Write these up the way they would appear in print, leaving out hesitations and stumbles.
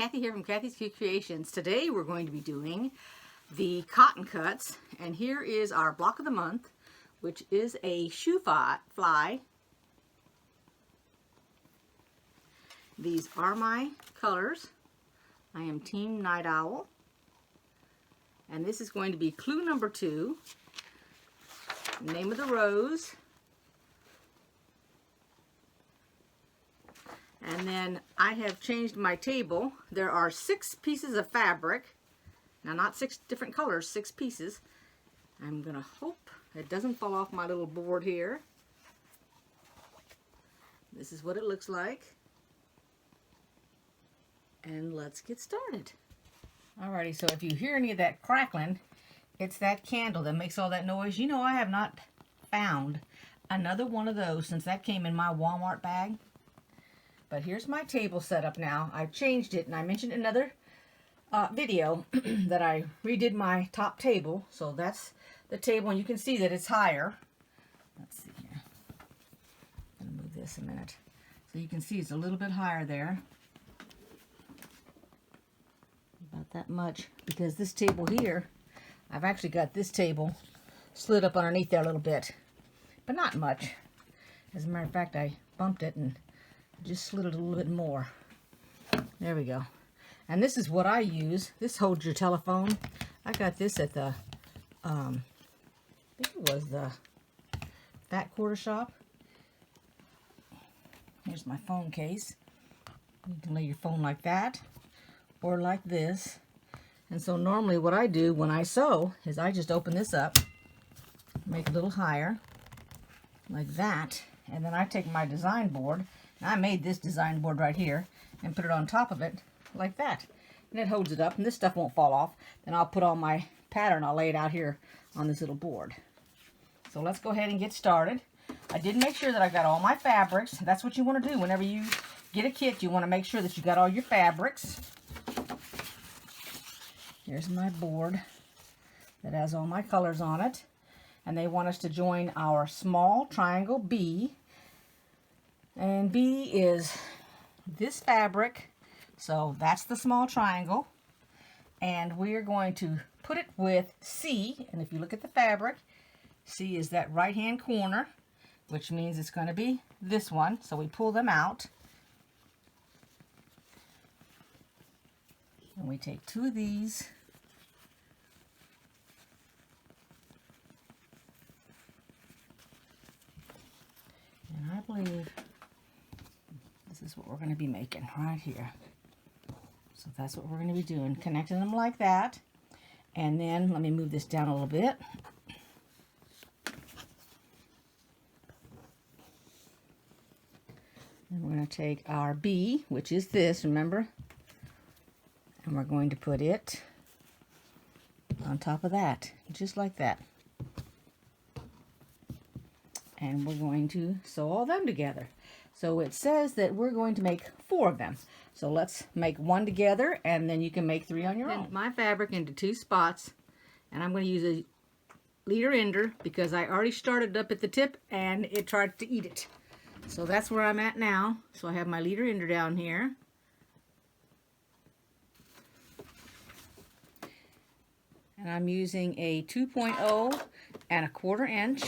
Kathy here from Kathyskutekreations. Today we're going to be doing the cotton cuts, and here is our block of the month, which is a shoe fly. These are my colors. I am Team Night Owl, and this is going to be clue number 2. Name of the rose. And then I have changed my table. There are 6 pieces of fabric. Now, not 6 different colors, 6 pieces. I'm going to hope it doesn't fall off my little board here. This is what it looks like. And let's get started. Alrighty, so if you hear any of that crackling, it's that candle that makes all that noise. You know, I have not found another one of those since that came in my Walmart bag. But here's my table set up now. I've changed it, and I mentioned in another video that I redid my top table. So that's the table, and you can see that it's higher. Let's see here. I'm going to move this a minute. So you can see it's a little bit higher there. About that much, because this table here, I've actually got this table slid up underneath there a little bit, but not much. As a matter of fact, I bumped it and just slid it a little bit more. There we go. And this is what I use. This holds your telephone. I got this at the, I think it was the Fat Quarter Shop. Here's my phone case. You can lay your phone like that, or like this. And so normally what I do when I sew is I just open this up, make it a little higher, like that, and then I take my design board. I made this design board right here and put it on top of it like that. And it holds it up, and this stuff won't fall off. Then I'll put all my pattern, I'll lay it out here on this little board. So let's go ahead and get started. I did make sure that I got all my fabrics. That's what you want to do whenever you get a kit. You want to make sure that you got all your fabrics. Here's my board that has all my colors on it. And they want us to join our small triangle B. And B is this fabric, so that's the small triangle. And we're going to put it with C, and if you look at the fabric, C is that right-hand corner, which means it's going to be this one. So we pull them out. And we take 2 of these. And I believe this is what we're going to be making right here. So that's what we're going to be doing, connecting them like that. And then let me move this down a little bit. And we're going to take our B, which is this, remember? And we're going to put it on top of that, just like that. And we're going to sew all them together. So it says that we're going to make 4 of them. So let's make 1 together, and then you can make 3 on your own. My fabric into 2 spots, and I'm going to use a leader ender because I already started up at the tip and it tried to eat it. So that's where I'm at now. So I have my leader ender down here. And I'm using a 2.0 and 1/4 inch.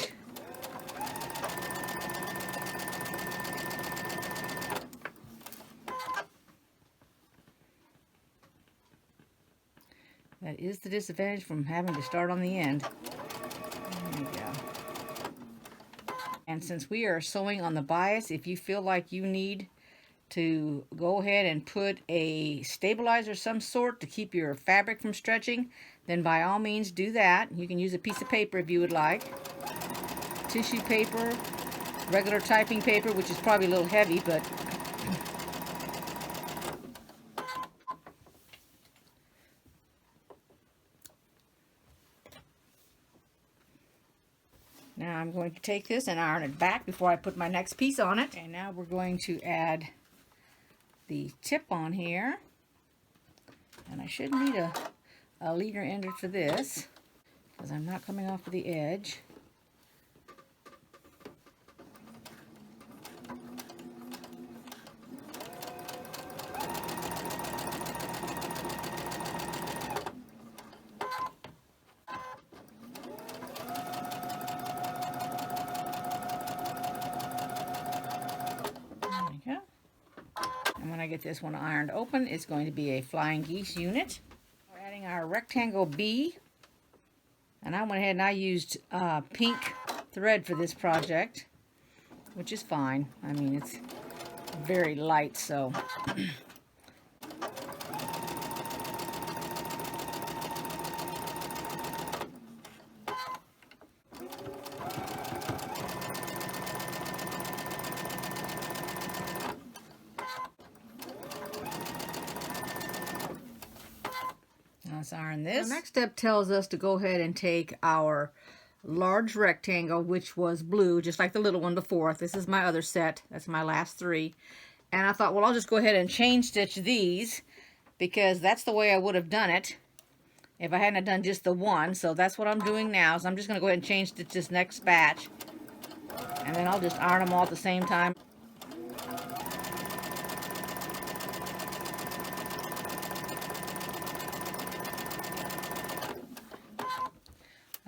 That is the disadvantage from having to start on the end. There you go. And since we are sewing on the bias, if you feel like you need to go ahead and put a stabilizer of some sort to keep your fabric from stretching, then by all means do that. You can use a piece of paper if you would like. Tissue paper, regular typing paper, which is probably a little heavy, but now I'm going to take this and iron it back before I put my next piece on it. And now we're going to add the tip on here. And I should need a leader ender for this because I'm not coming off of the edge. when I get this one ironed open, it's going to be a flying geese unit. We're adding our rectangle B, and I went ahead and I used pink thread for this project, which is fine. I mean, it's very light, so let's iron this. The next step tells us to go ahead and take our large rectangle, which was blue, just like the little one before. This is my other set. That's my last 3. And I thought, well, I'll just go ahead and chain stitch these, because that's the way I would have done it if I hadn't done just the one. So that's what I'm doing now. So I'm just going to go ahead and chain stitch this next batch, and then I'll just iron them all at the same time.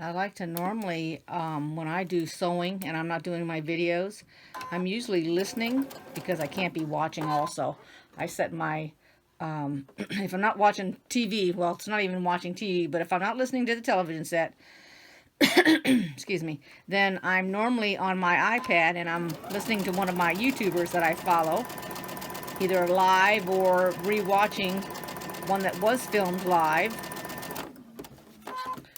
I like to normally, when I do sewing and I'm not doing my videos, I'm usually listening, because I can't be watching also. I set my, if I'm not watching TV, well, it's not even watching TV, but if I'm not listening to the television set, excuse me, then I'm normally on my iPad and I'm listening to one of my YouTubers that I follow, either live or re-watching one that was filmed live,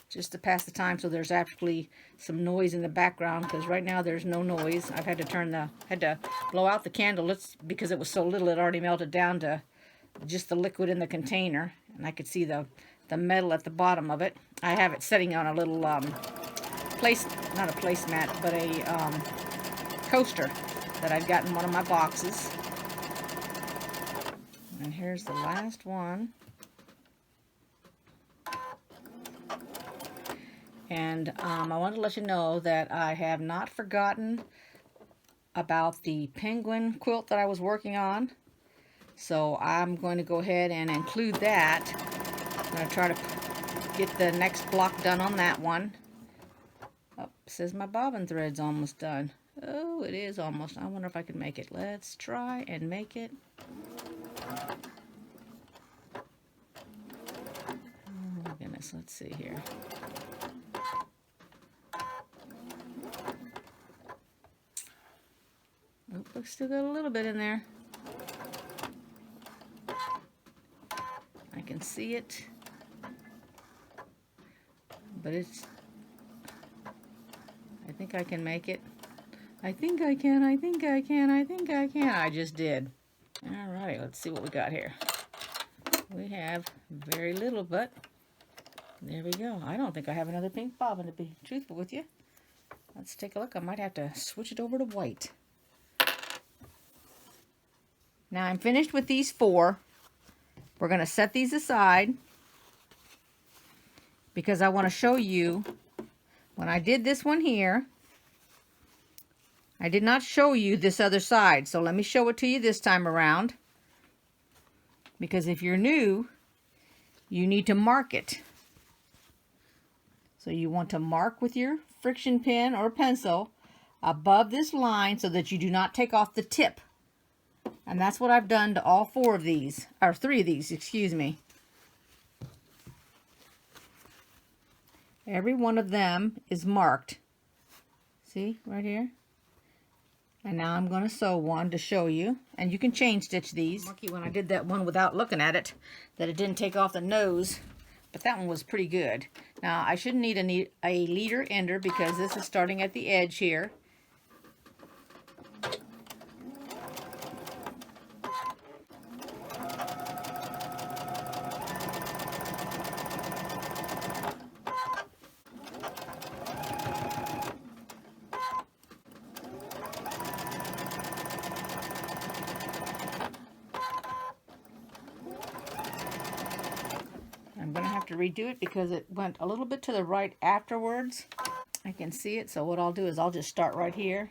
just to pass the time, so there's actually some noise in the background, because right now there's no noise. I've had to blow out the candle. It's because it was so little, it already melted down to just the liquid in the container, and I could see the metal at the bottom of it. I have it sitting on a little not a placemat, but a coaster that I've got in one of my boxes. And here's the last one. And I want to let you know that I have not forgotten about the penguin quilt that I was working on. So I'm going to go ahead and include that. I'm going to try to get the next block done on that one. Oh, it says my bobbin thread's almost done. Oh, it is almost. I wonder if I can make it. Let's try and make it. Oh, goodness. Let's see here. Oh, looks still got a little bit in there. I can see it, but it's, I think I can make it. I think I can, I think I can, I think I can. I just did. Alright, let's see what we got here. We have very little, but there we go. I don't think I have another pink bobbin, to be truthful with you. Let's take a look. I might have to switch it over to white. Now I'm finished with these 4. We're going to set these aside, because I want to show you when I did this one here, I did not show you this other side. So let me show it to you this time around, because if you're new, you need to mark it. So you want to mark with your friction pen or pencil above this line so that you do not take off the tip. And that's what I've done to all 4 of these, or 3 of these, excuse me. Every one of them is marked. See, right here? And now I'm going to sew one to show you. And you can chain stitch these. Lucky when I did that one without looking at it, that it didn't take off the nose. But that one was pretty good. Now, I shouldn't need a leader ender, because this is starting at the edge here. I'm going to have to redo it because it went a little bit to the right afterwards. I can see it, so what I'll do is I'll just start right here.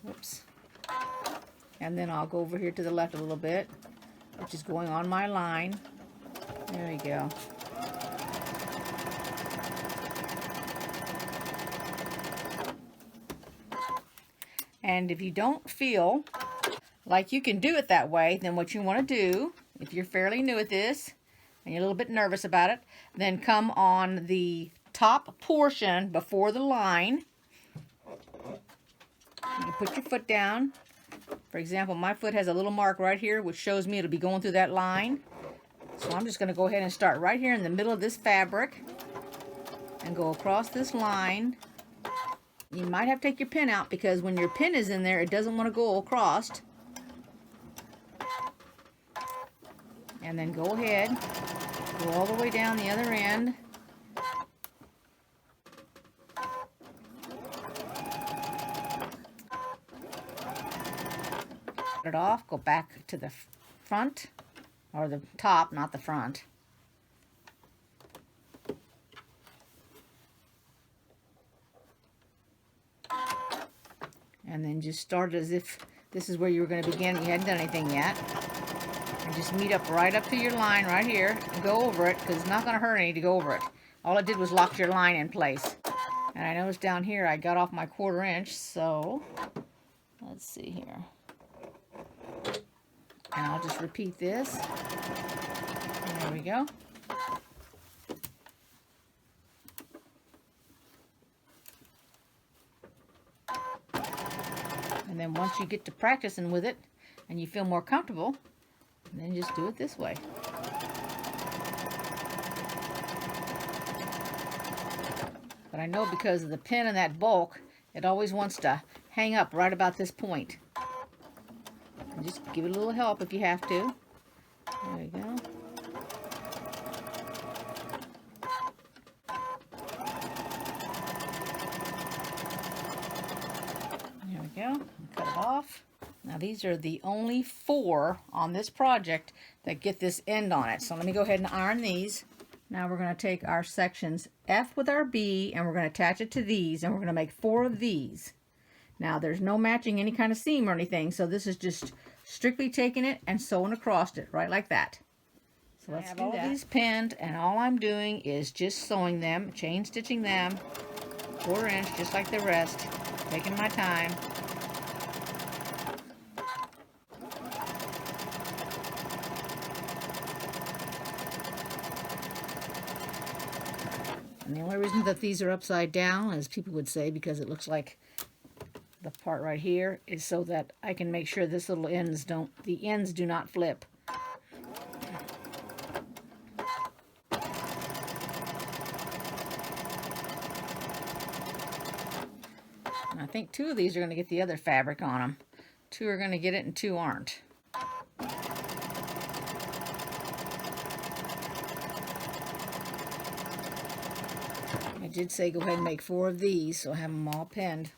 Whoops. And then I'll go over here to the left a little bit, which is going on my line. There we go. And if you don't feel like you can do it that way, then what you want to do, if you're fairly new at this and you're a little bit nervous about it, then come on the top portion before the line. You put your foot down. For example, my foot has a little mark right here which shows me it'll be going through that line. So I'm just going to go ahead and start right here in the middle of this fabric and go across this line. You might have to take your pin out because when your pin is in there, it doesn't want to go across. And then go ahead, go all the way down the other end. Cut it off, go back to the front, or the top, not the front. And then just start as if this is where you were going to begin. You hadn't done anything yet. And just meet up right up to your line right here and go over it, because it's not going to hurt any to go over it. All it did was lock your line in place. And I noticed down here I got off my 1/4 inch, so let's see here. And I'll just repeat this. And there we go. And then once you get to practicing with it and you feel more comfortable, then just do it this way. But I know because of the pin and that bulk, it always wants to hang up right about this point. And just give it a little help if you have to. There we go. There we go. Cut it off. Now these are the only 4 on this project that get this end on it. So let me go ahead and iron these. Now we're going to take our sections F with our B and we're going to attach it to these, and we're going to make 4 of these. Now there's no matching any kind of seam or anything, so this is just strictly taking it and sewing across it, right like that. So let's do that. I have all these pinned, and all I'm doing is just sewing them, chain stitching them, 1/4 inch just like the rest, taking my time. And the only reason that these are upside down, as people would say, because it looks like the part right here, is so that I can make sure this little the ends do not flip. And I think 2 of these are going to get the other fabric on them. 2 are going to get it and 2 aren't. I did say go ahead and make 4 of these, so I have them all pinned.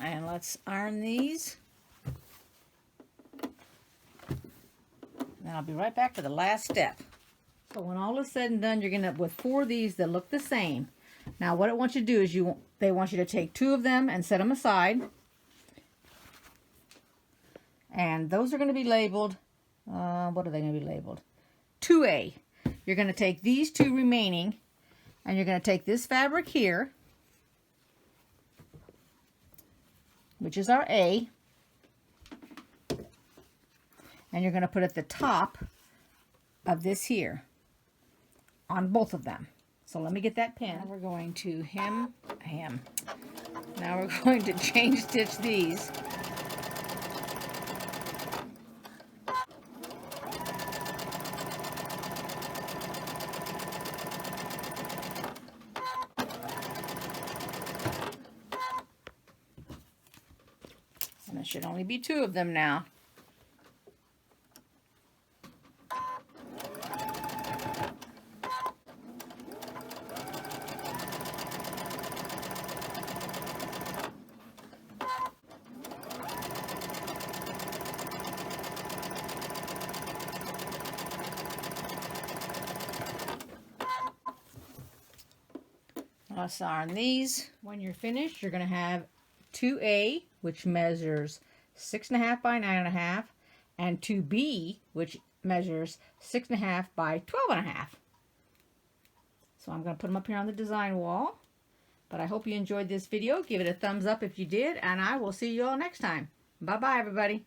And let's iron these. Then I'll be right back for the last step. So when all is said and done, you're going to end up with 4 of these that look the same. Now what it wants you to do is they want you to take 2 of them and set them aside. And those are going to be labeled, what are they going to be labeled? 2A. You're going to take these 2 remaining, and you're going to take this fabric here, which is our A, and you're going to put at the top of this here on both of them. So let me get that pin. Now we're going to Now we're going to chain stitch these. And there should only be 2 of them now. on these. When you're finished, you're going to have 2A, which measures 6.5 by 9.5, and 2B, which measures 6.5 by 12.5. So I'm going to put them up here on the design wall. But I hope you enjoyed this video. Give it a thumbs up if you did, and I will see you all next time. Bye-bye, everybody.